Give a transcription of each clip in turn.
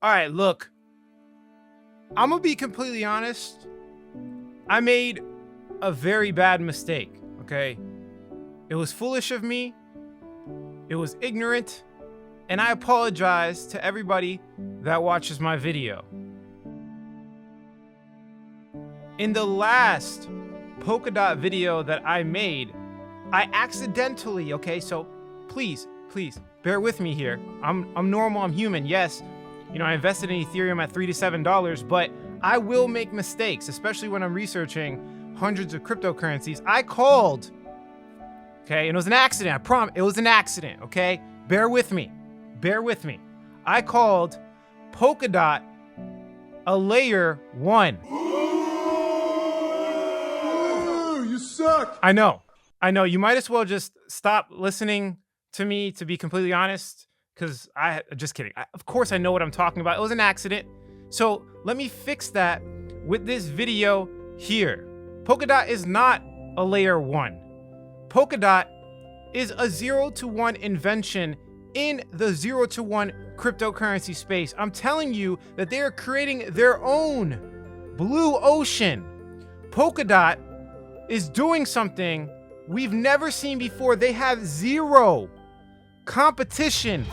All right, look, I'm gonna be completely honest. I made a very bad mistake, okay? It was foolish of me, it was ignorant, and I apologize to everybody that watches my video. In the last Polkadot video that I made, I accidentally, okay, so please bear with me here. I'm normal, I'm human. Yes, I invested in Ethereum at $3 to $7, but I will make mistakes, especially when I'm researching hundreds of cryptocurrencies. I called, okay, and it was an accident. I promise, it was an accident, okay? Bear with me. I called Polkadot a layer 1. You suck. I know. You might as well just stop listening to me, to be completely honest, because just kidding. Of course, I know what I'm talking about. It was an accident. So let me fix that with this video here. Polkadot is not a layer 1. Polkadot is a 0 to 1 invention in the 0 to 1 cryptocurrency space. I'm telling you that they are creating their own blue ocean. Polkadot is doing something we've never seen before. They have zero competition.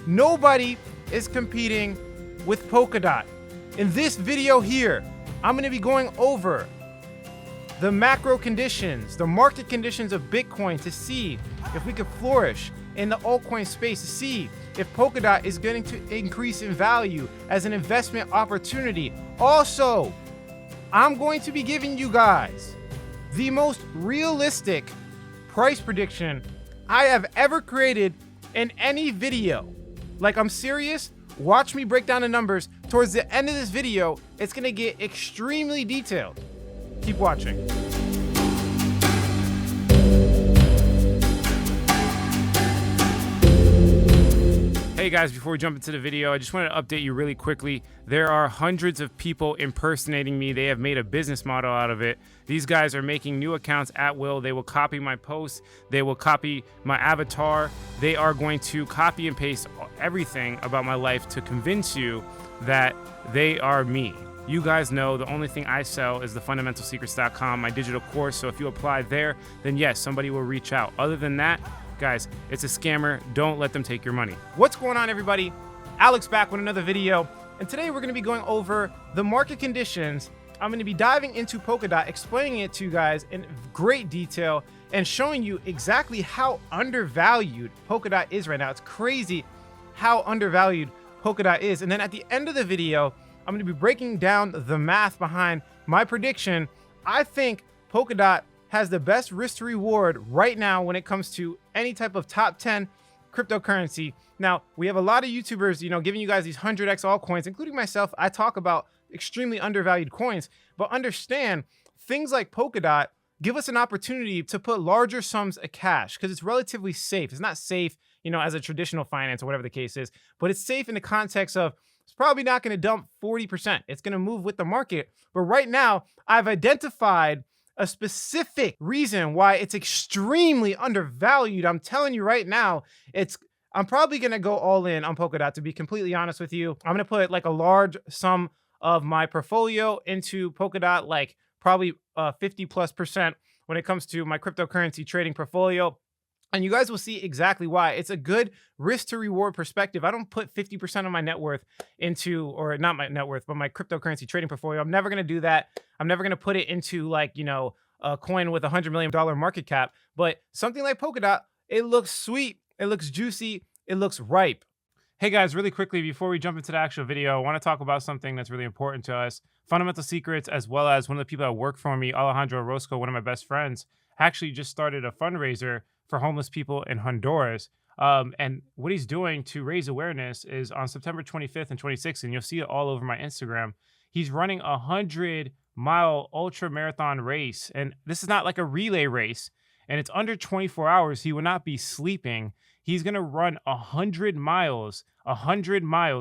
Nobody is competing with Polkadot. In this video here, I'm going to be going over the macro conditions, the market conditions of Bitcoin, to see if we could flourish in the altcoin space, to see if Polkadot is going to increase in value as an investment opportunity. Also, I'm going to be giving you guys the most realistic price prediction I have ever created in any video. Like, I'm serious. Watch me break down the numbers. Towards the end of this video, it's going to get extremely detailed. Keep watching. Hey guys, before we jump into the video, I just wanted to update you really quickly. There are hundreds of people impersonating me. They have made a business model out of it. These guys are making new accounts at will. They will copy my posts. They will copy my avatar. They are going to copy and paste everything about my life to convince you that they are me. You guys know the only thing I sell is the fundamentalsecrets.com, my digital course. So if you apply there, then yes, somebody will reach out. Other than that, guys, it's a scammer. Don't let them take your money. What's going on, everybody? Alex back with another video. And today we're going to be going over the market conditions. I'm going to be diving into Polkadot, explaining it to you guys in great detail and showing you exactly how undervalued Polkadot is right now. It's crazy how undervalued Polkadot is. And then at the end of the video, I'm going to be breaking down the math behind my prediction. I think Polkadot has the best risk to reward right now when it comes to any type of top 10 cryptocurrency. Now, we have a lot of YouTubers, giving you guys these 100x altcoins, including myself. I talk about extremely undervalued coins, but understand things like Polkadot give us an opportunity to put larger sums of cash because it's relatively safe. It's not safe, as a traditional finance or whatever the case is, but it's safe in the context of it's probably not going to dump 40%. It's going to move with the market. But right now, I've identified a specific reason why it's extremely undervalued. I'm telling you right now, I'm probably going to go all in on Polkadot, to be completely honest with you. I'm going to put like a large sum of my portfolio into Polkadot, like probably 50+% when it comes to my cryptocurrency trading portfolio. And you guys will see exactly why. It's a good risk to reward perspective. I don't put 50% of my net worth into, or not my net worth, but my cryptocurrency trading portfolio. I'm never going to do that. I'm never going to put it into like, a coin with $100 million market cap. But something like Polkadot, it looks sweet. It looks juicy. It looks ripe. Hey guys, really quickly, before we jump into the actual video, I want to talk about something that's really important to us. Fundamental Secrets, as well as one of the people that work for me, Alejandro Orozco, one of my best friends, actually just started a fundraiser for homeless people in Honduras. And what he's doing to raise awareness is on September 25th and 26th, and you'll see it all over my Instagram, he's running a 100-mile ultra marathon race. And this is not like a relay race, and it's under 24 hours. He will not be sleeping. He's going to run 100 miles,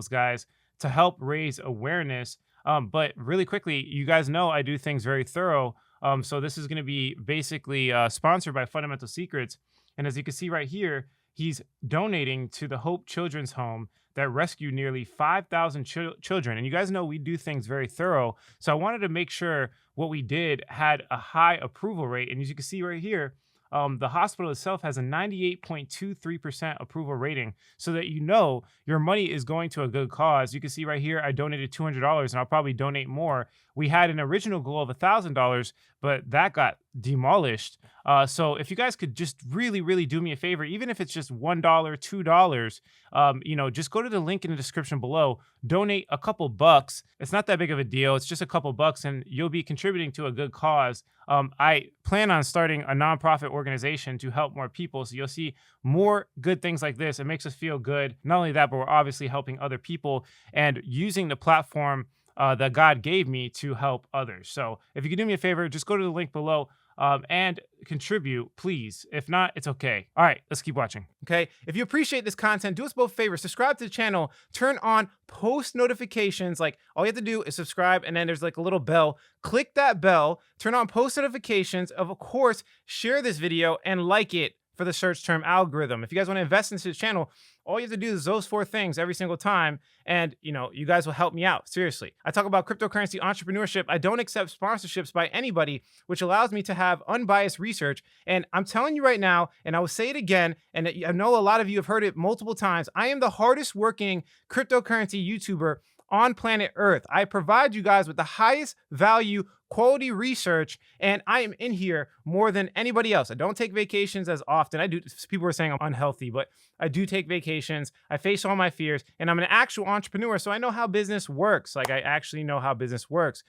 guys, to help raise awareness. But really quickly, you guys know I do things very thorough. So this is going to be basically sponsored by Fundamental Secrets. And as you can see right here, he's donating to the Hope Children's Home that rescued nearly 5,000 children. And you guys know we do things very thorough. So I wanted to make sure what we did had a high approval rate. And as you can see right here, the hospital itself has a 98.23% approval rating, so that you know your money is going to a good cause. You can see right here, I donated $200 and I'll probably donate more. We had an original goal of $1,000, but that got demolished. So if you guys could just really, really do me a favor, even if it's just $1, $2, just go to the link in the description below, donate a couple bucks. It's not that big of a deal. It's just a couple bucks and you'll be contributing to a good cause. I plan on starting a nonprofit organization to help more people. So you'll see more good things like this. It makes us feel good. Not only that, but we're obviously helping other people and using the platform that God gave me to help others. So if you could do me a favor, just go to the link below and contribute, please. If not, it's okay. All right, let's keep watching. Okay, if you appreciate this content, do us both favors. Subscribe to the channel, turn on post notifications. Like, all you have to do is subscribe, and then there's like a little bell. Click that bell, turn on post notifications. Of course, share this video and like it for the search term algorithm. If you guys want to invest into this channel, all you have to do is those 4 things every single time, and you guys will help me out. Seriously. I talk about cryptocurrency entrepreneurship. I don't accept sponsorships by anybody, which allows me to have unbiased research. And I'm telling you right now, and I will say it again, and I know a lot of you have heard it multiple times, I am the hardest working cryptocurrency YouTuber on planet Earth. I provide you guys with the highest value quality research, and I am in here more than anybody else. I don't take vacations as often. I do. People are saying I'm unhealthy, but I do take vacations. I face all my fears, and I'm an actual entrepreneur, so I know how business works. Like, I actually know how business works.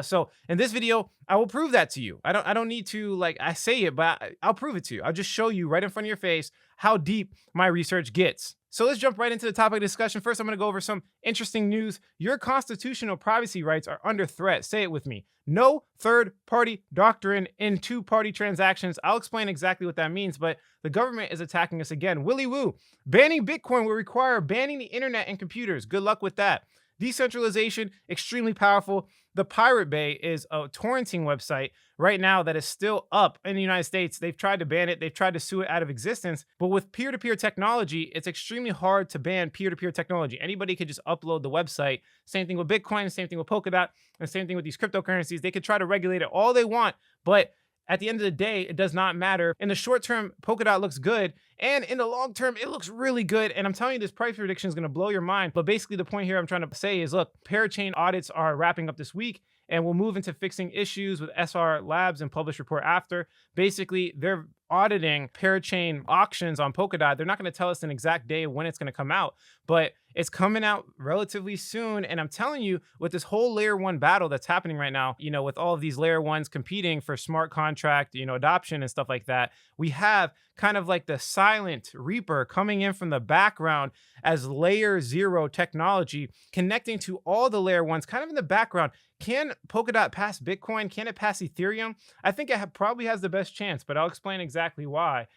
So in this video, I will prove that to you. I don't need to, like, I say it, but I'll prove it to you. I'll just show you right in front of your face how deep my research gets. So let's jump right into the topic of discussion. First, I'm going to go over some interesting news. Your constitutional privacy rights are under threat. Say it with me. No third-party doctrine in two-party transactions. I'll explain exactly what that means, but the government is attacking us again. Willy woo. Banning Bitcoin will require banning the internet and computers. Good luck with that. Decentralization, extremely powerful. The Pirate Bay is a torrenting website right now that is still up in the United States. They've tried to ban it. They've tried to sue it out of existence. But with peer-to-peer technology, it's extremely hard to ban peer-to-peer technology. Anybody could just upload the website. Same thing with Bitcoin, same thing with Polkadot, and same thing with these cryptocurrencies. They could try to regulate it all they want, but at the end of the day, it does not matter. In the short term, Polkadot looks good, and in the long term, it looks really good. And I'm telling you, this price prediction is going to blow your mind. But basically, the point here I'm trying to say is, look, parachain audits are wrapping up this week, and we'll move into fixing issues with SR Labs and publish report after. Basically, they're auditing parachain auctions on Polkadot. They're not going to tell us an exact day when it's going to come out, but it's coming out relatively soon. And I'm telling you, with this whole layer 1 battle that's happening right now, with all of these layer 1s competing for smart contract, adoption and stuff like that, we have kind of like the silent reaper coming in from the background as layer 0 technology, connecting to all the layer 1s kind of in the background. Can Polkadot pass Bitcoin? Can it pass Ethereum? I think it probably has the best chance, but I'll explain exactly why.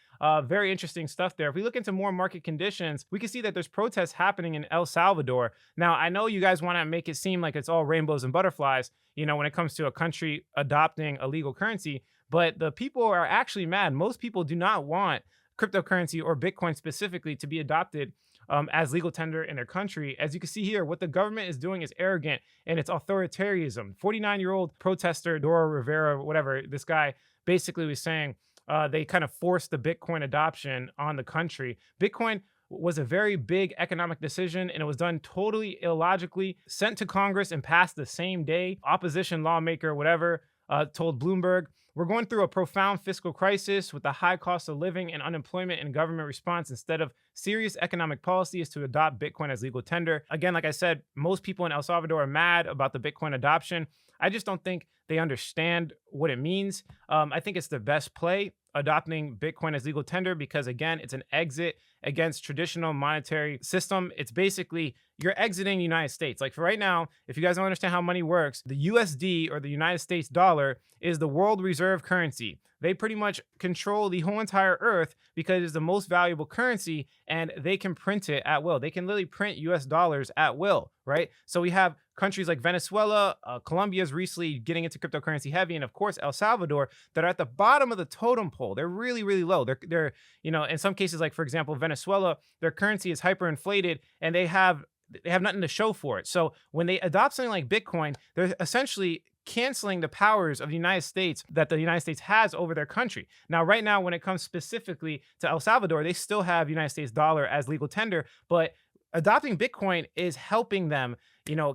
Very interesting stuff there. If we look into more market conditions, we can see that there's protests happening in El Salvador. Now, I know you guys want to make it seem like it's all rainbows and butterflies, when it comes to a country adopting a legal currency, but the people are actually mad. Most people do not want cryptocurrency or Bitcoin specifically to be adopted as legal tender in their country. As you can see here, what the government is doing is arrogant and it's authoritarianism. 49-year-old protester, Dora Rivera, whatever, this guy basically was saying they kind of forced the Bitcoin adoption on the country. Bitcoin was a very big economic decision, and it was done totally illogically, sent to Congress and passed the same day. Opposition lawmaker, whatever, told Bloomberg, we're going through a profound fiscal crisis with the high cost of living and unemployment, and government response instead of serious economic policy is to adopt Bitcoin as legal tender. Again, like I said, most people in El Salvador are mad about the Bitcoin adoption. I just don't think they understand what it means. I think it's the best play, adopting Bitcoin as legal tender, because again, it's an exit against traditional monetary system. It's basically you're exiting the United States. Like for right now, if you guys don't understand how money works, the USD or the United States dollar is the world reserve currency. They pretty much control the whole entire earth because it's the most valuable currency and they can print it at will. They can literally print US dollars at will, right? So we have countries like Venezuela, Colombia is recently getting into cryptocurrency heavy, and of course El Salvador, that are at the bottom of the totem pole. They're really, really low. They're in some cases, like for example, Venezuela, their currency is hyperinflated, and they have nothing to show for it. So when they adopt something like Bitcoin, they're essentially canceling the powers of the United States that the United States has over their country. Now, right now, when it comes specifically to El Salvador, they still have United States dollar as legal tender, but adopting Bitcoin is helping them,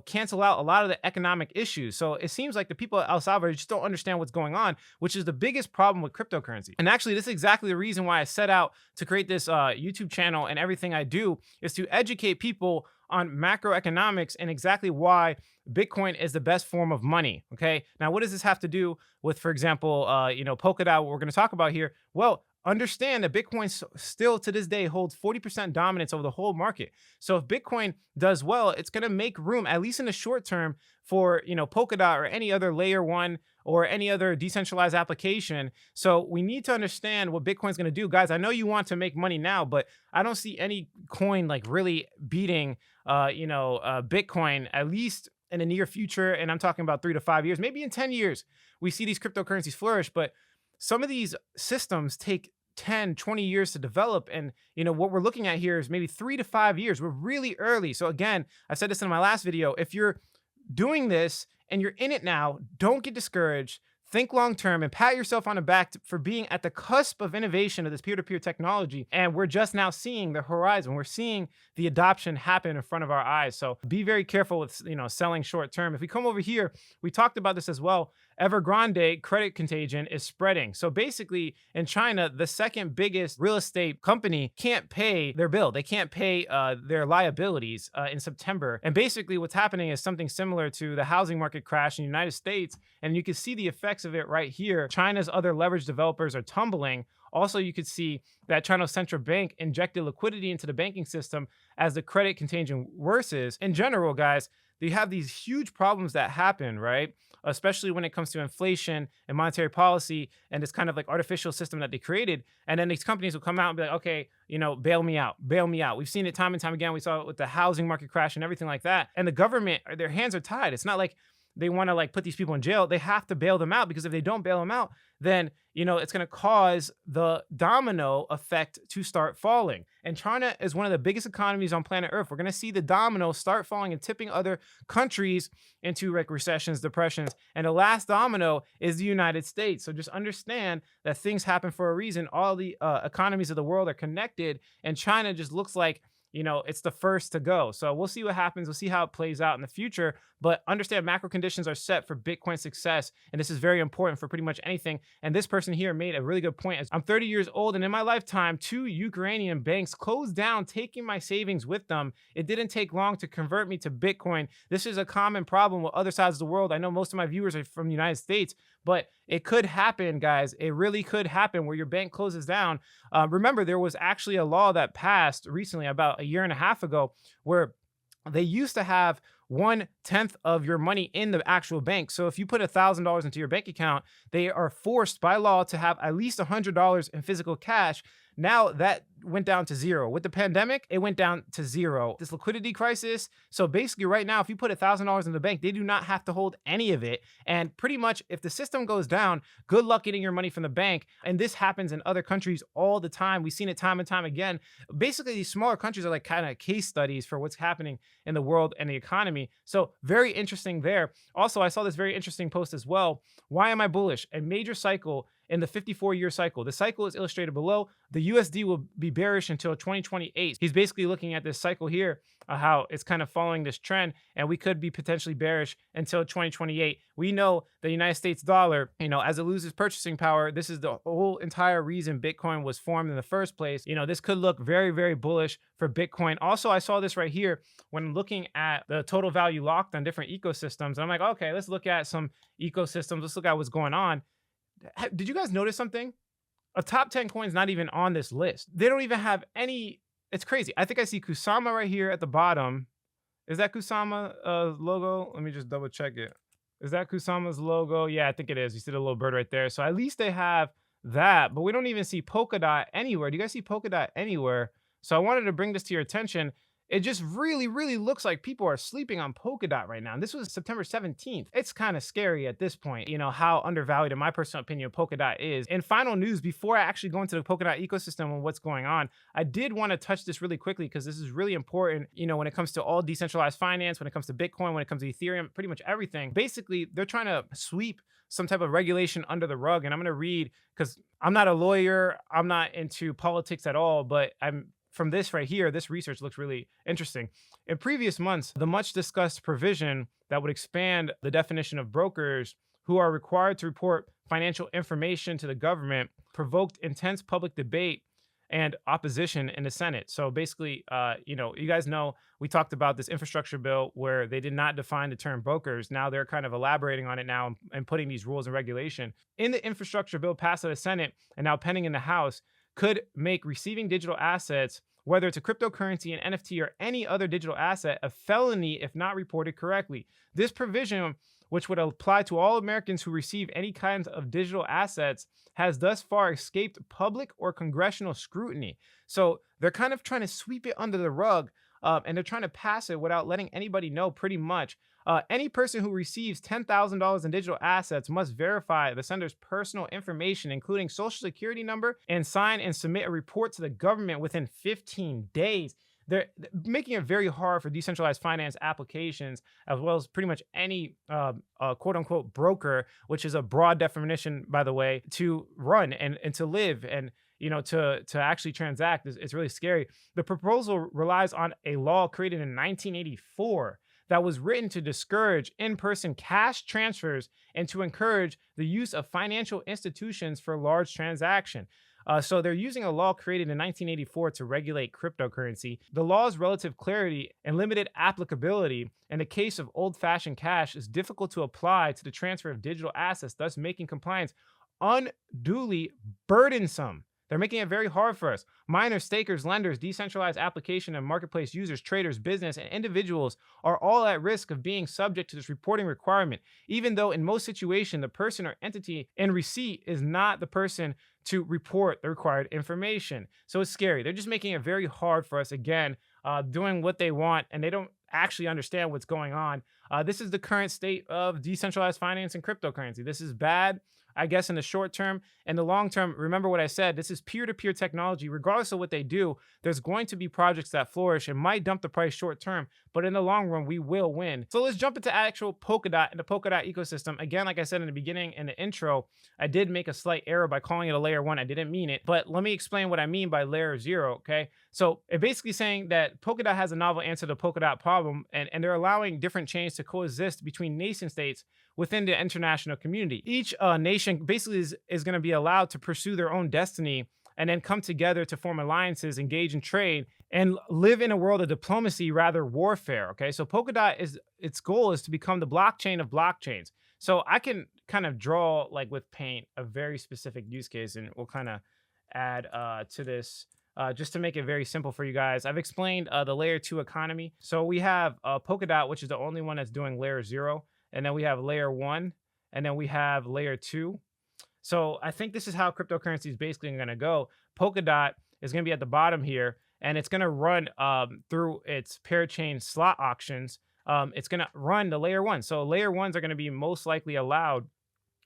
cancel out a lot of the economic issues. So it seems like the people of El Salvador just don't understand what's going on, which is the biggest problem with cryptocurrency. And actually, this is exactly the reason why I set out to create this YouTube channel, and everything I do is to educate people on macroeconomics and exactly why Bitcoin is the best form of money. Okay. Now, what does this have to do with, for example, Polkadot, what we're going to talk about here? Well, understand that Bitcoin still to this day holds 40% dominance over the whole market. So if Bitcoin does well, it's going to make room, at least in the short term, for Polkadot or any other layer one or any other decentralized application. So we need to understand what Bitcoin's going to do. Guys, I know you want to make money now, but I don't see any coin like really beating Bitcoin, at least in the near future. And I'm talking about 3 to 5 years, maybe in 10 years, we see these cryptocurrencies flourish. But some of these systems take 10, 20 years to develop. And, what we're looking at here is maybe 3 to 5 years. We're really early. So again, I said this in my last video, if you're doing this and you're in it now, don't get discouraged. Think long term and pat yourself on the back for being at the cusp of innovation of this peer-to-peer technology. And we're just now seeing the horizon. We're seeing the adoption happen in front of our eyes. So be very careful with selling short term. If we come over here, we talked about this as well. Evergrande credit contagion is spreading. So basically in China, the second biggest real estate company can't pay their bill. They can't pay their liabilities in September. And basically what's happening is something similar to the housing market crash in the United States. And you can see the effects of it right here. China's other leverage developers are tumbling. Also, you could see that China's central bank injected liquidity into the banking system as the credit contagion worsens. In general, guys, you have these huge problems that happen, right? Especially when it comes to inflation and monetary policy and this kind of like artificial system that they created. And then these companies will come out and be like, okay, bail me out, bail me out. We've seen it time and time again. We saw it with the housing market crash and everything like that. And the government, their hands are tied. It's not like they want to like put these people in jail. They have to bail them out, because if they don't bail them out, then, it's going to cause the domino effect to start falling. And China is one of the biggest economies on planet Earth. We're going to see the domino start falling and tipping other countries into like recessions, depressions. And the last domino is the United States. So just understand that things happen for a reason. All the economies of the world are connected, and China just looks like, it's the first to go. So we'll see what happens. We'll see how it plays out in the future. But understand macro conditions are set for Bitcoin success. And this is very important for pretty much anything. And this person here made a really good point. I'm 30 years old, and in my lifetime, 2 Ukrainian banks closed down, taking my savings with them. It didn't take long to convert me to Bitcoin. This is a common problem with other sides of the world. I know most of my viewers are from the United States, but it could happen, guys. It really could happen where your bank closes down. Remember, there was actually a law that passed recently, about a year and a half ago, where they used to have 1/10 of your money in the actual bank. So if you put $1,000 into your bank account, they are forced by law to have at least $100 in physical cash. Now that went down to zero. With the pandemic, it went down to zero. This liquidity crisis. So basically right now, if you put $1,000 in the bank, they do not have to hold any of it. And pretty much if the system goes down, good luck getting your money from the bank. And this happens in other countries all the time. We've seen it time and time again. Basically, these smaller countries are like kind of case studies for what's happening in the world and the economy. So very interesting there. Also, I saw this very interesting post as well. Why am I bullish? A major cycle in the 54-year cycle. The cycle is illustrated below. The USD will be bearish until 2028. He's basically looking at this cycle here, how it's kind of following this trend, and we could be potentially bearish until 2028. We know the United States dollar, as it loses purchasing power, this is the whole entire reason Bitcoin was formed in the first place. This could look very, very bullish for Bitcoin. Also, I saw this right here when looking at the total value locked on different ecosystems. I'm like, okay, let's look at some ecosystems. Let's look at what's going on. Did you guys notice something? A top 10 coin's not even on this list. They don't even have any. It's crazy. I think I see Kusama right here at the bottom. Is that Kusama logo? Let me just double check it. Is that Kusama's logo? Yeah, I think it is. You see the little bird right there. So at least they have that, but we don't even see Polkadot anywhere. Do you guys see Polkadot anywhere? So I wanted to bring this to your attention. it just really, really looks like people are sleeping on Polkadot right now. And this was September 17th. It's kind of scary at this point, how undervalued, in my personal opinion, Polkadot is. In final news, before I actually go into the Polkadot ecosystem and what's going on, I did want to touch this really quickly because this is really important, when it comes to all decentralized finance, when it comes to Bitcoin, when it comes to Ethereum, pretty much everything. Basically, they're trying to sweep some type of regulation under the rug. And I'm going to read, because I'm not a lawyer, I'm not into politics at all, but from this right here, this research looks really interesting. In previous months, the much discussed provision that would expand the definition of brokers who are required to report financial information to the government provoked intense public debate and opposition in the Senate. So basically, you guys know we talked about this infrastructure bill where they did not define the term brokers. Now they're kind of elaborating on it now and putting these rules and regulation. In the infrastructure bill passed by the Senate and now pending in the House, could make receiving digital assets, whether it's a cryptocurrency, an NFT, or any other digital asset, a felony if not reported correctly. This provision, which would apply to all Americans who receive any kinds of digital assets, has thus far escaped public or congressional scrutiny. So they're kind of trying to sweep it under the rug, and they're trying to pass it without letting anybody know pretty much. Any person who receives $10,000 in digital assets must verify the sender's personal information, including social security number, and sign and submit a report to the government within 15 days. They're making it very hard for decentralized finance applications, as well as pretty much any quote unquote broker, which is a broad definition, by the way, to run and to live and to actually transact. It's really scary. The proposal relies on a law created in 1984 that was written to discourage in-person cash transfers and to encourage the use of financial institutions for large transaction. So they're using a law created in 1984 to regulate cryptocurrency. The law's relative clarity and limited applicability in the case of old-fashioned cash is difficult to apply to the transfer of digital assets, thus making compliance unduly burdensome. They're making it very hard for us. Miners, stakers, lenders, decentralized application and marketplace users, traders, business, and individuals are all at risk of being subject to this reporting requirement, even though in most situations, the person or entity in receipt is not the person to report the required information. So it's scary. They're just making it very hard for us, again, doing what they want, and they don't actually understand what's going on. This is the current state of decentralized finance and cryptocurrency. This is bad, I guess, in the short term. In the long term, remember what I said, this is peer-to-peer technology. Regardless of what they do, there's going to be projects that flourish and might dump the price short term, but in the long run, we will win. So let's jump into actual Polkadot and the Polkadot ecosystem. Again, like I said in the beginning, in the intro, I did make a slight error by calling it a layer 1. I didn't mean it, but let me explain what I mean by layer 0, okay? So it basically saying that Polkadot has a novel answer to the Polkadot problem, and they're allowing different chains to coexist between nation states within the international community. Each nation basically is going to be allowed to pursue their own destiny and then come together to form alliances, engage in trade, and live in a world of diplomacy rather warfare, okay? So Polkadot, its goal is to become the blockchain of blockchains. So I can kind of draw, like with paint, a very specific use case, and we'll kind of add to this just to make it very simple for you guys. I've explained the layer 2 economy. So we have Polkadot, which is the only one that's doing layer 0. And then we have layer 1, and then we have layer 2. So I think this is how cryptocurrency is basically going to go. Polkadot is going to be at the bottom here, and it's going to run through its parachain slot auctions. It's going to run the layer 1. So layer 1s are going to be most likely allowed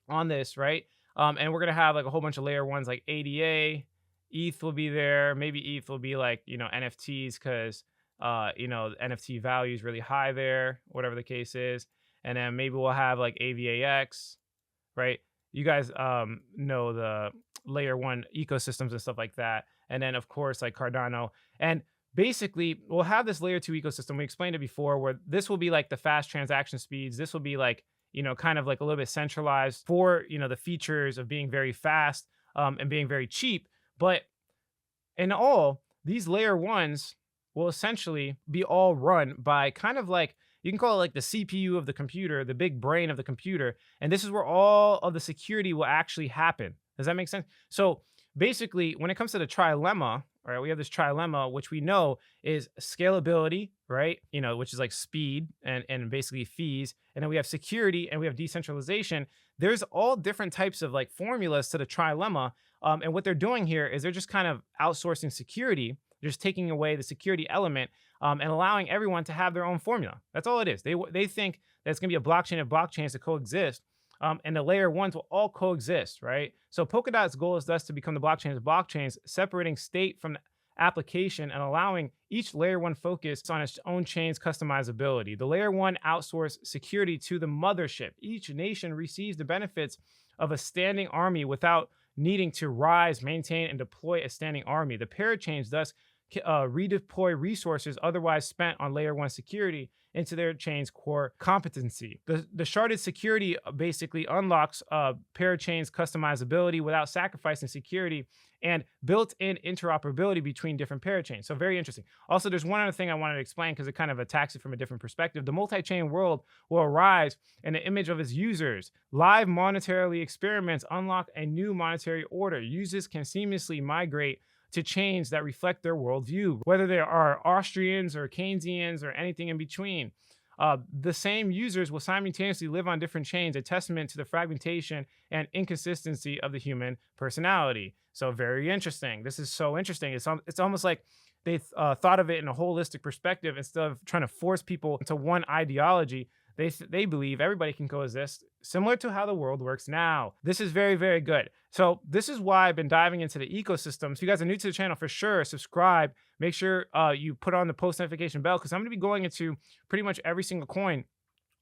on this, right? And we're going to have like a whole bunch of layer 1s like ADA, ETH will be there. Maybe ETH will be like, NFTs because, NFT value is really high there, whatever the case is. And then maybe we'll have like AVAX, right? You guys know the layer 1 ecosystems and stuff like that. And then, of course, like Cardano. And basically, we'll have this layer 2 ecosystem. We explained it before, where this will be like the fast transaction speeds. This will be like, kind of like a little bit centralized for, the features of being very fast and being very cheap. But in all, these layer 1s will essentially be all run by kind of like, you can call it like the CPU of the computer, the big brain of the computer. And this is where all of the security will actually happen. Does that make sense? So basically, when it comes to the trilemma, right, we have this trilemma, which we know is scalability, right? Which is like speed and basically fees. And then we have security and we have decentralization. There's all different types of like formulas to the trilemma. And what they're doing here is they're just kind of outsourcing security, just taking away the security element. and allowing everyone to have their own formula. That's all it is. They think that it's going to be a blockchain of blockchains to coexist, and the layer ones will all coexist, right? So Polkadot's goal is thus to become the blockchain of blockchains, separating state from the application and allowing each layer one focus on its own chain's customizability. The layer one outsource security to the mothership. Each nation receives the benefits of a standing army without needing to rise, maintain, and deploy a standing army. The parachains thus redeploy resources otherwise spent on layer one security into their chain's core competency. The sharded security basically unlocks parachain's customizability without sacrificing security and built-in interoperability between different parachains. So very interesting. Also, there's one other thing I wanted to explain because it kind of attacks it from a different perspective. The multi-chain world will arise in the image of its users. Live monetarily experiments unlock a new monetary order. Users can seamlessly migrate to chains that reflect their worldview, whether they are Austrians or Keynesians or anything in between. The same users will simultaneously live on different chains, a testament to the fragmentation and inconsistency of the human personality. So very interesting. This is so interesting. It's almost like they thought of it in a holistic perspective instead of trying to force people into one ideology. They believe everybody can coexist, similar to how the world works now. This is very, very good. So this is why I've been diving into the ecosystem. So if you guys are new to the channel, for sure, subscribe. Make sure you put on the post notification bell because I'm going to be going into pretty much every single coin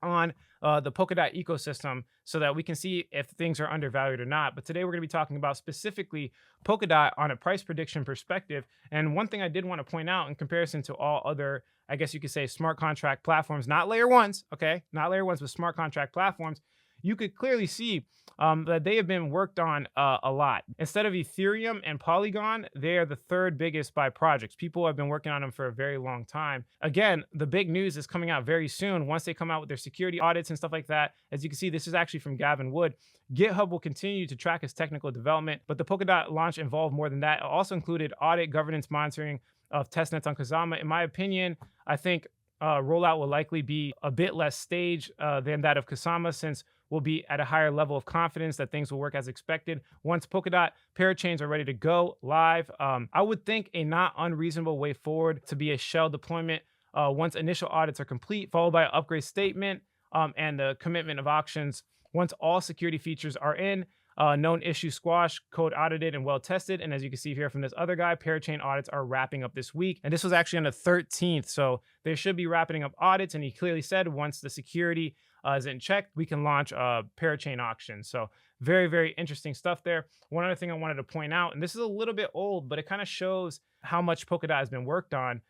on the Polkadot ecosystem so that we can see if things are undervalued or not. But today we're going to be talking about specifically Polkadot on a price prediction perspective. And one thing I did want to point out in comparison to all other, I guess you could say, smart contract platforms, not layer ones, okay? Not layer ones, but smart contract platforms, you could clearly see that they have been worked on a lot. Instead of Ethereum and Polygon, they are the third biggest by projects. People have been working on them for a very long time. Again, the big news is coming out very soon once they come out with their security audits and stuff like that. As you can see, this is actually from Gavin Wood. GitHub will continue to track its technical development, but the Polkadot launch involved more than that. It also included audit, governance, monitoring of testnets on Kusama. In my opinion, I think rollout will likely be a bit less staged than that of Kusama, since we'll be at a higher level of confidence that things will work as expected. Once Polkadot parachains are ready to go live, I would think a not unreasonable way forward to be a shell deployment once initial audits are complete, followed by an upgrade statement and the commitment of auctions. Once all security features are in, known issue squash, code audited and well tested. And as you can see here from this other guy, parachain audits are wrapping up this week. And this was actually on the 13th. So they should be wrapping up audits. And he clearly said once the security is in check, we can launch a parachain auction. So very, very interesting stuff there. One other thing I wanted to point out, and this is a little bit old, but it kind of shows how much Polkadot has been worked on,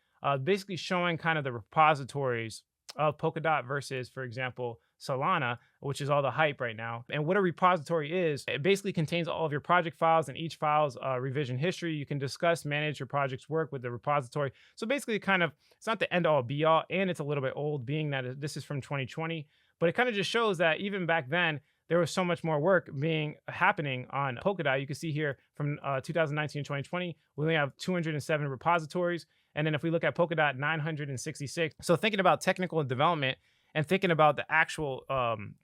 basically showing kind of the repositories of Polkadot versus, for example, Solana, which is all the hype right now. And what a repository is, it basically contains all of your project files, and each file's revision history. You can discuss, manage your project's work with the repository. So basically it's not the end all be all, and it's a little bit old being that this is from 2020, but it kind of just shows that even back then, there was so much more work happening on Polkadot. You can see here from 2019 and 2020, we only have 207 repositories. And then if we look at Polkadot, 966. So thinking about technical development and thinking about the actual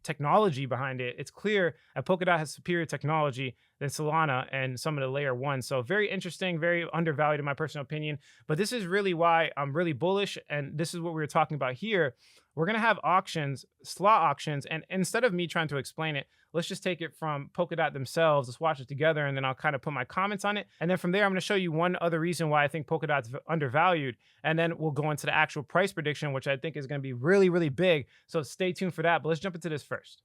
technology behind it, it's clear that Polkadot has superior technology than Solana and some of the layer ones. So very interesting, very undervalued in my personal opinion. But this is really why I'm really bullish. And this is what we were talking about here. We're going to have auctions, slot auctions. And instead of me trying to explain it, let's just take it from Polkadot themselves. Let's watch it together, and then I'll kind of put my comments on it. And then from there, I'm going to show you one other reason why I think Polkadot's undervalued. And then we'll go into the actual price prediction, which I think is going to be really, really big. So stay tuned for that. But let's jump into this first.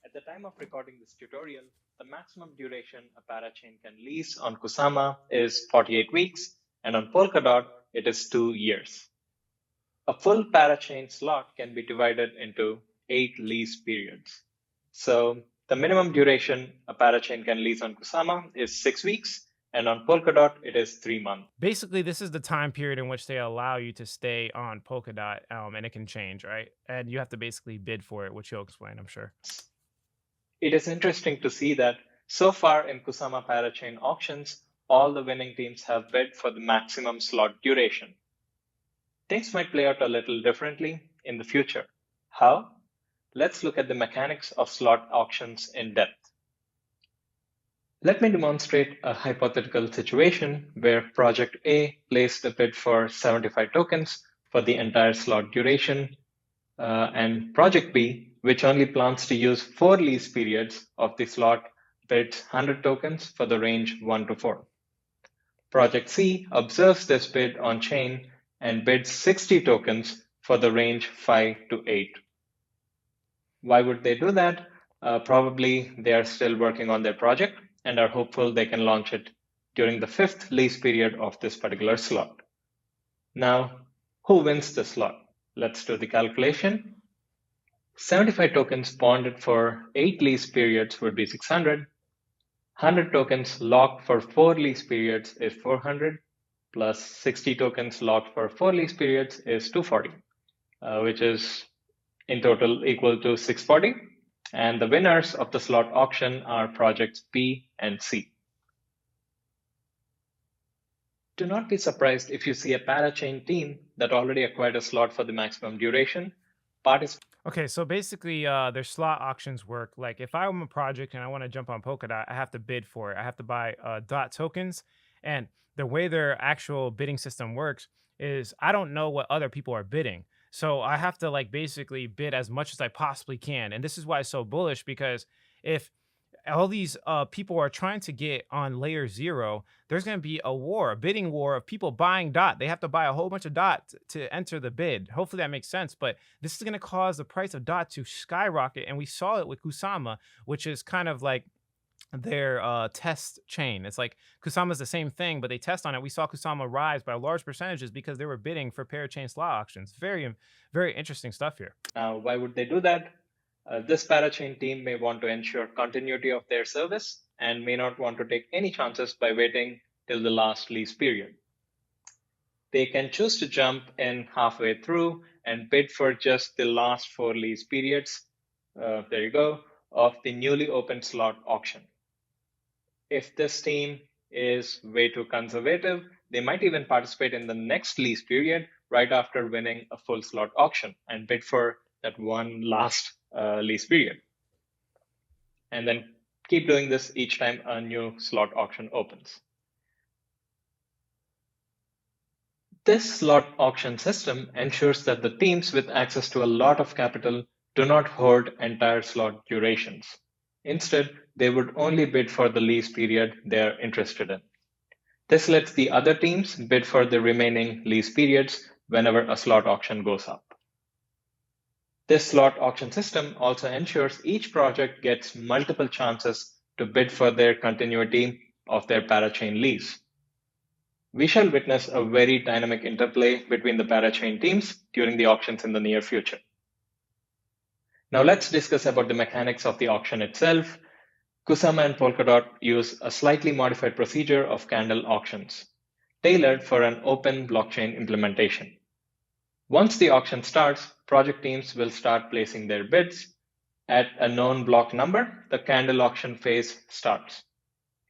At the time of recording this tutorial, the maximum duration a parachain can lease on Kusama is 48 weeks, and on Polkadot, it is 2 years. A full parachain slot can be divided into 8 lease periods. So the minimum duration a parachain can lease on Kusama is 6 weeks, and on Polkadot, it is 3 months. Basically, this is the time period in which they allow you to stay on Polkadot, and it can change, right? And you have to basically bid for it, which you'll explain, I'm sure. It is interesting to see that so far in Kusama parachain auctions, all the winning teams have bid for the maximum slot duration. Things might play out a little differently in the future. How? Let's look at the mechanics of slot auctions in depth. Let me demonstrate a hypothetical situation where Project A placed a bid for 75 tokens for the entire slot duration, and Project B, which only plans to use 4 lease periods of the slot, bids 100 tokens for the range 1 to 4. Project C observes this bid on chain and bids 60 tokens for the range 5 to 8. Why would they do that? Probably they are still working on their project and are hopeful they can launch it during the 5th lease period of this particular slot. Now, who wins the slot? Let's do the calculation. 75 tokens bonded for 8 lease periods would be 600. 100 tokens locked for 4 lease periods is 400, plus 60 tokens locked for 4 lease periods is 240, which is in total equal to 640. And the winners of the slot auction are projects B and C. Do not be surprised if you see a parachain team that already acquired a slot for the maximum duration. Okay, so basically, their slot auctions work. Like, if I'm a project and I want to jump on Polkadot, I have to bid for it. I have to buy DOT tokens, and the way their actual bidding system works is I don't know what other people are bidding, so I have to like basically bid as much as I possibly can. And this is why it's so bullish, because if all these people are trying to get on layer 0, there's going to be a war, a bidding war of people buying dot. They have to buy a whole bunch of dot to enter the bid. Hopefully that makes sense, but this is going to cause the price of dot to skyrocket. And we saw it with Kusama, which is kind of like their test chain. It's like Kusama's the same thing, but they test on it. We saw Kusama rise by large percentages because they were bidding for parachain slot auctions. Very, very interesting stuff here. Why would they do that? This parachain team may want to ensure continuity of their service and may not want to take any chances by waiting till the last lease period. They can choose to jump in halfway through and bid for just the last 4 lease periods, there you go, of the newly opened slot auction. If this team is way too conservative, they might even participate in the next lease period right after winning a full slot auction and bid for that one last lease period. And then keep doing this each time a new slot auction opens. This slot auction system ensures that the teams with access to a lot of capital do not hoard entire slot durations. Instead, they would only bid for the lease period they are interested in. This lets the other teams bid for the remaining lease periods whenever a slot auction goes up. This slot auction system also ensures each project gets multiple chances to bid for their continuity of their parachain lease. We shall witness a very dynamic interplay between the parachain teams during the auctions in the near future. Now let's discuss about the mechanics of the auction itself. Kusama and Polkadot use a slightly modified procedure of candle auctions, tailored for an open blockchain implementation. Once the auction starts, project teams will start placing their bids. At a known block number, the candle auction phase starts.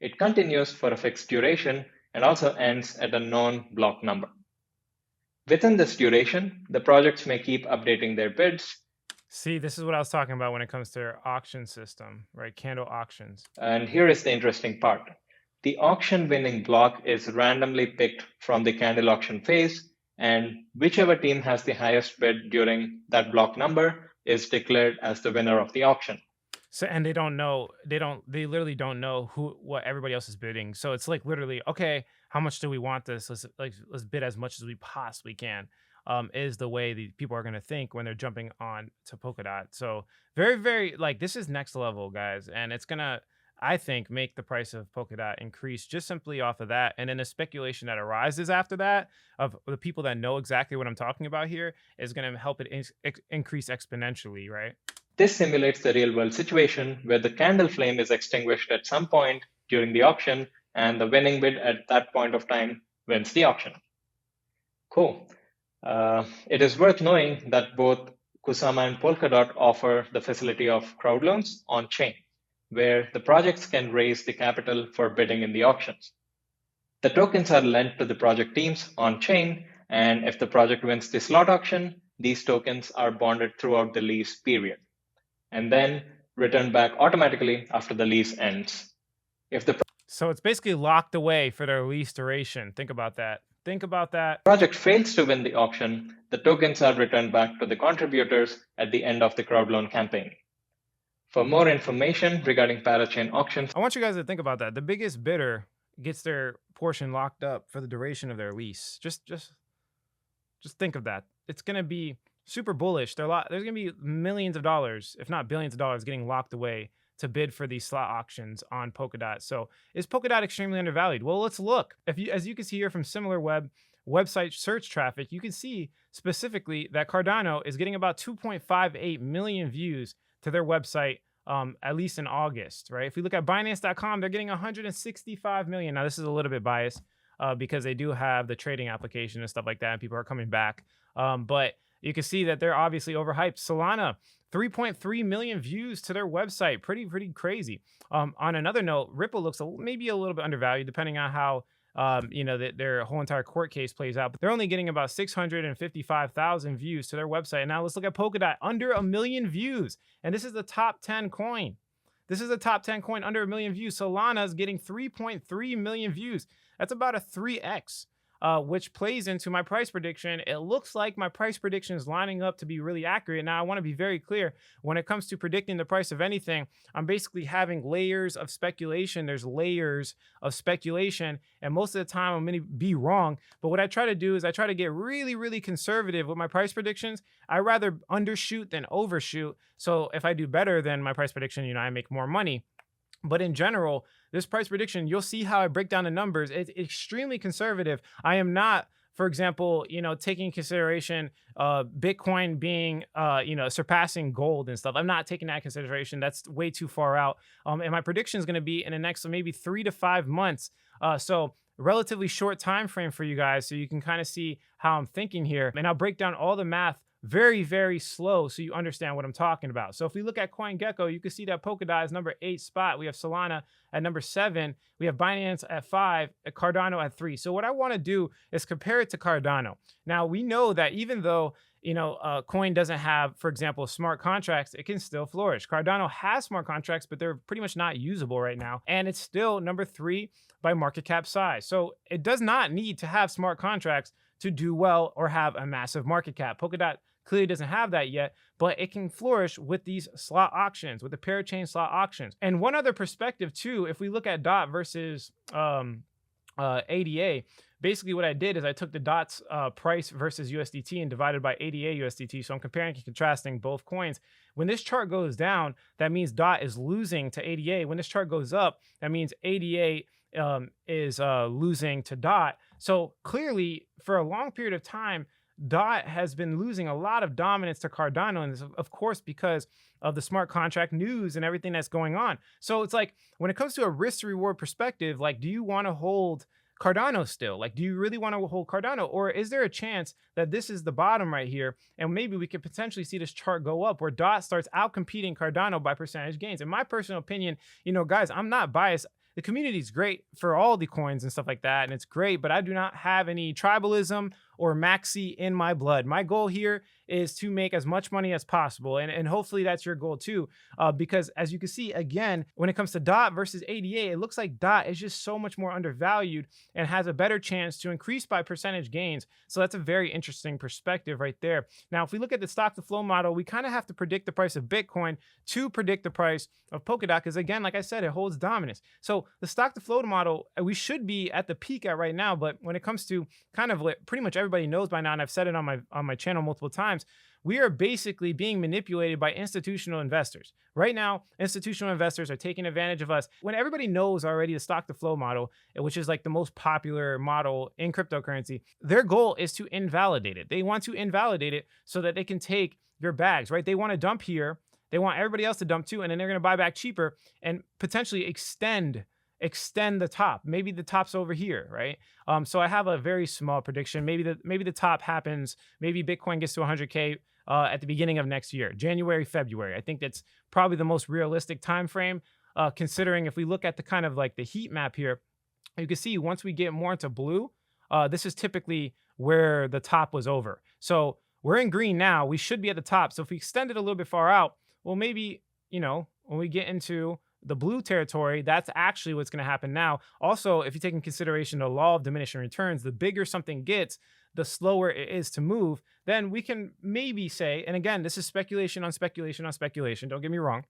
It continues for a fixed duration and also ends at a known block number. Within this duration, the projects may keep updating their bids. See, this is what I was talking about when it comes to their auction system, right? Candle auctions. And here is the interesting part. The auction winning block is randomly picked from the candle auction phase, and whichever team has the highest bid during that block number is declared as the winner of the auction. So, and they literally don't know what everybody else is bidding. So it's like literally, okay, how much do we want this? Let's bid as much as we possibly can. Is the way the people are going to think when they're jumping on to Polkadot. So very, very, like, this is next level, guys. And it's going to, I think, make the price of Polkadot increase just simply off of that. And then the speculation that arises after that of the people that know exactly what I'm talking about here is going to help it increase exponentially, right? This simulates the real world situation where the candle flame is extinguished at some point during the auction, and the winning bid at that point of time wins the auction. Cool. It is worth knowing that both Kusama and Polkadot offer the facility of crowd loans on chain, where the projects can raise the capital for bidding in the auctions. The tokens are lent to the project teams on chain, and if the project wins the slot auction, these tokens are bonded throughout the lease period, and then returned back automatically after the lease ends. If the So it's basically locked away for their lease duration. Think about that. Think about that. project fails to win the auction, the tokens are returned back to the contributors at the end of the crowd loan campaign. For more information regarding parachain auctions, I want you guys to think about that. The biggest bidder gets their portion locked up for the duration of their lease. Just think of that. It's going to be super bullish. There's going to be millions of dollars, if not billions of dollars, getting locked away to bid for these slot auctions on Polkadot. So is Polkadot extremely undervalued? Well, let's look. As you can see here from SimilarWeb website search traffic, you can see specifically that Cardano is getting about 2.58 million views to their website, at least in August, right? If we look at Binance.com, they're getting 165 million. Now, this is a little bit biased because they do have the trading application and stuff like that, and people are coming back. But you can see that they're obviously overhyped. Solana, 3.3 million views to their website. Pretty crazy. On another note, Ripple looks maybe a little bit undervalued, depending on how their whole entire court case plays out. But they're only getting about 655,000 views to their website. And now let's look at Polkadot, under 1 million views. And this is the top 10 coin. This is the top 10 coin under 1 million views. Solana is getting 3.3 million views. That's about a 3x. Which plays into my price prediction. It looks like my price prediction is lining up to be really accurate. Now, I want to be very clear. When it comes to predicting the price of anything, I'm basically having layers of speculation. There's layers of speculation, and most of the time I'm going to be wrong. But what I try to do is I try to get really conservative with my price predictions. I rather undershoot than overshoot. So if I do better than my price prediction, I make more money. But in general, this price prediction, you'll see how I break down the numbers. It's extremely conservative. I am not, for example, taking in consideration Bitcoin being, surpassing gold and stuff. I'm not taking that in consideration. That's way too far out. And my prediction is going to be in the next maybe 3 to 5 months. So relatively short time frame for you guys, so you can kind of see how I'm thinking here. And I'll break down all the math very slow so you understand what I'm talking about. So if we look at CoinGecko, you can see that Polkadot is number 8 spot. We have Solana at number 7. We have Binance at 5, Cardano at 3. So what I want to do is compare it to Cardano. Now, we know that even though coin doesn't have, for example, smart contracts, it can still flourish. Cardano has smart contracts, but they're pretty much not usable right now. And it's still number 3 by market cap size. So it does not need to have smart contracts to do well or have a massive market cap. Polkadot clearly doesn't have that yet, but it can flourish with these slot auctions, with the parachain slot auctions. And one other perspective too, if we look at DOT versus ADA, basically what I did is I took the DOT's price versus USDT and divided by ADA USDT. So I'm comparing and contrasting both coins. When this chart goes down, that means DOT is losing to ADA. When this chart goes up, that means ADA is losing to DOT. So clearly, for a long period of time, DOT has been losing a lot of dominance to Cardano, and this, of course, because of the smart contract news and everything that's going on. So it's like, when it comes to a risk to reward perspective, like, do you want to hold Cardano still? Like, do you really want to hold Cardano? Or is there a chance that this is the bottom right here, and maybe we could potentially see this chart go up where DOT starts outcompeting Cardano by percentage gains? In my personal opinion, guys, I'm not biased. The community is great for all the coins and stuff like that, and it's great, but I do not have any tribalism or maxi in my blood. My goal here is to make as much money as possible, and hopefully that's your goal too, because as you can see, again, when it comes to DOT versus ADA, it looks like DOT is just so much more undervalued and has a better chance to increase by percentage gains. So that's a very interesting perspective right there. Now, if we look at the stock to flow model, we kind of have to predict the price of Bitcoin to predict the price of Polkadot, because again, like I said, it holds dominance. So the stock to flow model, we should be at the peak at right now, but when it comes to kind of what pretty much everybody knows by now, and I've said it on my channel multiple times, we are basically being manipulated by institutional investors. Right now, institutional investors are taking advantage of us. When everybody knows already the stock to flow model, which is like the most popular model in cryptocurrency, their goal is to invalidate it. They want to invalidate it so that they can take your bags, right? They want to dump here. They want everybody else to dump too, and then they're going to buy back cheaper and potentially extend the top. Maybe the top's over here, right? So I have a very small prediction. Maybe the top happens. Maybe Bitcoin gets to 100K at the beginning of next year, January, February. I think that's probably the most realistic time frame, considering if we look at the kind of like the heat map here, you can see once we get more into blue, this is typically where the top was over. So we're in green now. We should be at the top. So if we extend it a little bit far out, well, maybe, when we get into the blue territory, that's actually what's going to happen now. Also, if you take in consideration the law of diminishing returns, the bigger something gets, the slower it is to move. Then we can maybe say, and again, this is speculation on speculation on speculation, don't get me wrong,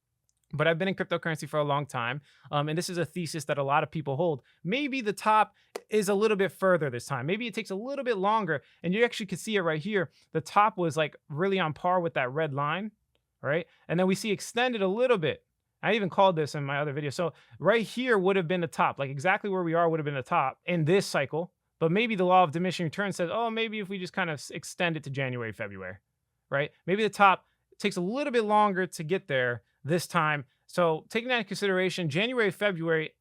but I've been in cryptocurrency for a long time. And this is a thesis that a lot of people hold. Maybe the top is a little bit further this time. Maybe it takes a little bit longer. And you actually could see it right here. The top was like really on par with that red line, right? And then we see extended a little bit. I even called this in my other video. So right here would have been the top, like exactly where we are would have been the top in this cycle. But maybe the law of diminishing returns says, oh, maybe if we just kind of extend it to January, February, right? Maybe the top takes a little bit longer to get there this time. So taking that into consideration, January, February,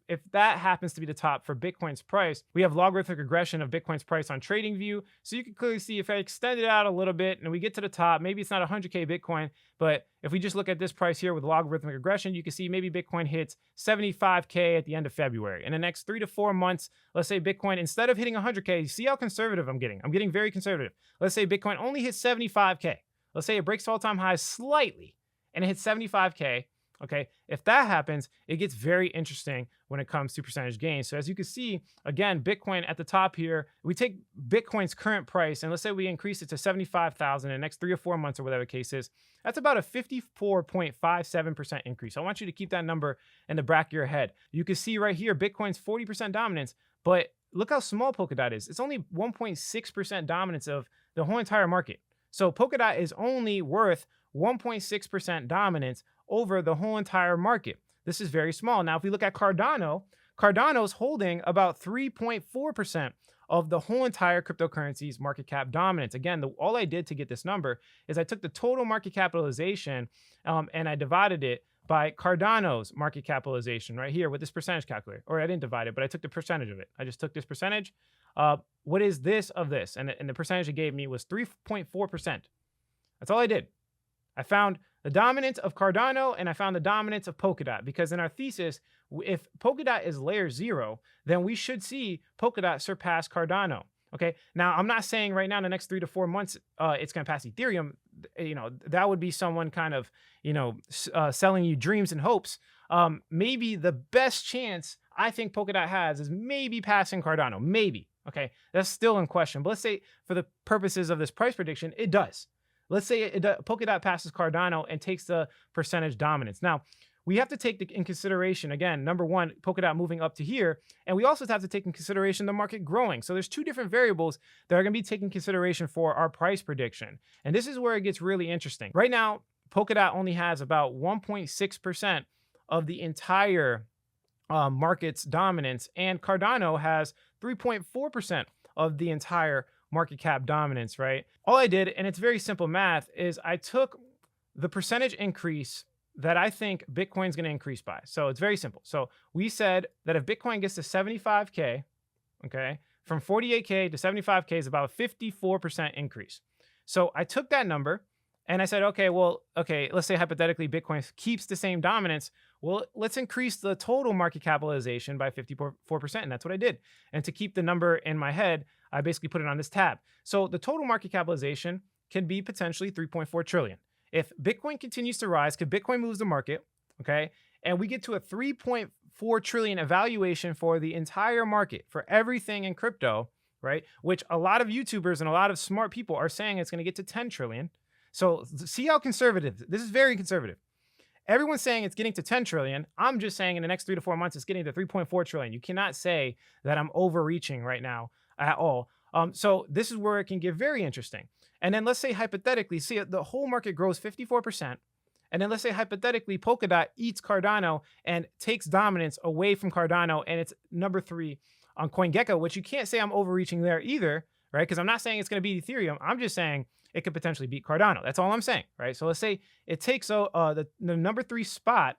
if that happens to be the top for Bitcoin's price, we have logarithmic regression of Bitcoin's price on TradingView. So you can clearly see if I extend it out a little bit and we get to the top, maybe it's not 100K Bitcoin, but if we just look at this price here with logarithmic regression, you can see maybe Bitcoin hits 75K at the end of February. In the next 3 to 4 months, let's say Bitcoin, instead of hitting 100K, see how conservative I'm getting. I'm getting very conservative. Let's say Bitcoin only hits 75K. Let's say it breaks all-time highs slightly and it hits 75K. Okay, if that happens, it gets very interesting when it comes to percentage gains. So as you can see, again, Bitcoin at the top here, we take Bitcoin's current price and let's say we increase it to 75,000 in the next 3 or 4 months or whatever the case is. That's about a 54.57% increase. I want you to keep that number in the back of your head. You can see right here, Bitcoin's 40% dominance, but look how small Polkadot is. It's only 1.6% dominance of the whole entire market. So Polkadot is only worth 1.6% dominance over the whole entire market. This is very small. Now, if we look at Cardano, Cardano's holding about 3.4% of the whole entire cryptocurrency's market cap dominance. Again, all I did to get this number is I took the total market capitalization and I divided it by Cardano's market capitalization right here with this percentage calculator. Or I didn't divide it, but I took the percentage of it. I just took this percentage. What is this of this? And the percentage it gave me was 3.4%. That's all I did. I found the dominance of Cardano and I found the dominance of Polkadot, because in our thesis, if Polkadot is layer 0, then we should see Polkadot surpass Cardano. Okay. Now, I'm not saying right now in the next 3 to 4 months, it's going to pass Ethereum. You know, that would be someone kind of, selling you dreams and hopes. Maybe the best chance I think Polkadot has is maybe passing Cardano. Maybe. Okay. That's still in question. But let's say for the purposes of this price prediction, it does. Let's say Polkadot passes Cardano and takes the percentage dominance. Now, we have to take in consideration, again, number one, Polkadot moving up to here. And we also have to take in consideration the market growing. So there's 2 different variables that are going to be taken consideration for our price prediction. And this is where it gets really interesting. Right now, Polkadot only has about 1.6% of the entire market's dominance. And Cardano has 3.4% of the entire market cap dominance, right? All I did, and it's very simple math, is I took the percentage increase that I think Bitcoin's going to increase by. So it's very simple. So we said that if Bitcoin gets to 75K, okay, from 48K to 75K is about a 54% increase. So I took that number and I said, okay, let's say hypothetically Bitcoin keeps the same dominance. Well, let's increase the total market capitalization by 54%. And that's what I did. And to keep the number in my head, I basically put it on this tab. So the total market capitalization can be potentially 3.4 trillion. If Bitcoin continues to rise, because Bitcoin moves the market, okay, and we get to a 3.4 trillion evaluation for the entire market, for everything in crypto, right, which a lot of YouTubers and a lot of smart people are saying it's going to get to 10 trillion. So see how conservative, this is very conservative. Everyone's saying it's getting to 10 trillion. I'm just saying in the next 3 to 4 months, it's getting to 3.4 trillion. You cannot say that I'm overreaching right now at all. So this is where it can get very interesting. And then let's say hypothetically, see the whole market grows 54%. And then let's say hypothetically, Polkadot eats Cardano and takes dominance away from Cardano, and it's number 3 on CoinGecko, which you can't say I'm overreaching there either, right? Because I'm not saying it's going to beat Ethereum. I'm just saying it could potentially beat Cardano. That's all I'm saying, right? So let's say it takes the number 3 spot,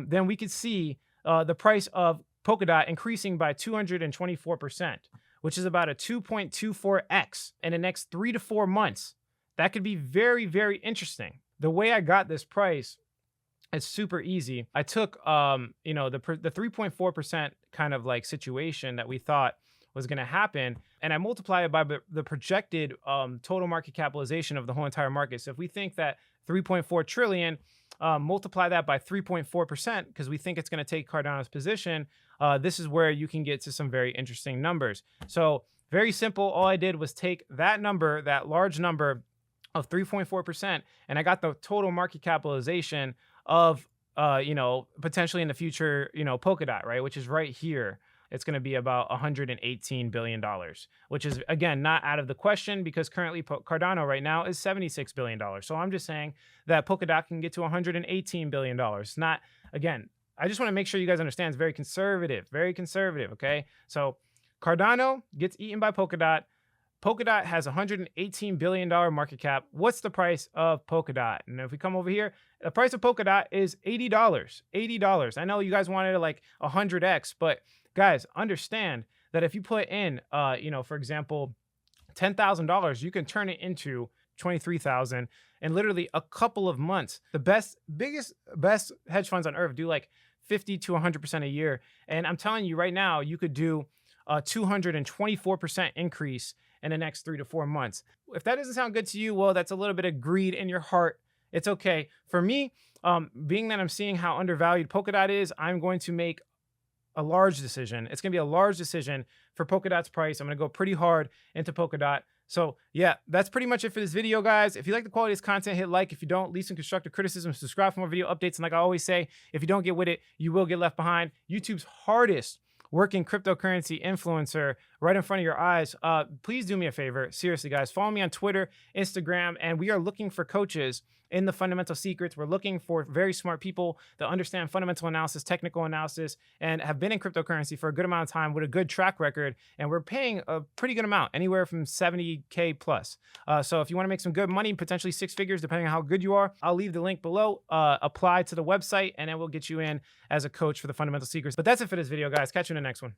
then we could see the price of Polkadot increasing by 224%, which is about a 2.24x in the next 3 to 4 months. That could be very, very interesting. The way I got this price, it's super easy. I took, the 3.4% kind of like situation that we thought was going to happen, and I multiply it by the projected total market capitalization of the whole entire market. So if we think that 3.4 trillion multiply that by 3.4% because we think it's going to take Cardano's position. This is where you can get to some very interesting numbers. So very simple. All I did was take that number, that large number of 3.4%, and I got the total market capitalization of, potentially in the future, Polkadot, right? Which is right here. It's going to be about $118 billion, which is, again, not out of the question because currently Cardano right now is $76 billion. So I'm just saying that Polkadot can get to $118 billion. It's not, again, I just want to make sure you guys understand it's very conservative, okay? So Cardano gets eaten by Polkadot. Polkadot has $118 billion market cap. What's the price of Polkadot? And if we come over here, the price of Polkadot is $80. $80. I know you guys wanted it like 100x, but guys, understand that if you put in, for example, $10,000, you can turn it into $23,000 in literally a couple of months. The best hedge funds on earth do like 50 to 100% a year. And I'm telling you right now, you could do a 224% increase in the next 3 to 4 months. If that doesn't sound good to you, well, that's a little bit of greed in your heart. It's okay. For me, being that I'm seeing how undervalued Polkadot is, I'm going to make a large decision. It's going to be a large decision for Polkadot's price. I'm going to go pretty hard into Polkadot. So yeah, that's pretty much it for this video, guys. If you like the quality of this content, hit like. If you don't, leave some constructive criticism, subscribe for more video updates. And like I always say, if you don't get with it, you will get left behind. YouTube's hardest working cryptocurrency influencer right in front of your eyes. Please do me a favor. Seriously, guys, follow me on Twitter, Instagram, and we are looking for coaches in the fundamental secrets. We're looking for very smart people that understand fundamental analysis, technical analysis, and have been in cryptocurrency for a good amount of time with a good track record. And we're paying a pretty good amount, anywhere from 70K plus. So if you want to make some good money, potentially 6 figures, depending on how good you are, I'll leave the link below. Apply to the website, and then we'll get you in as a coach for the fundamental secrets. But that's it for this video, guys. Catch you in the next one.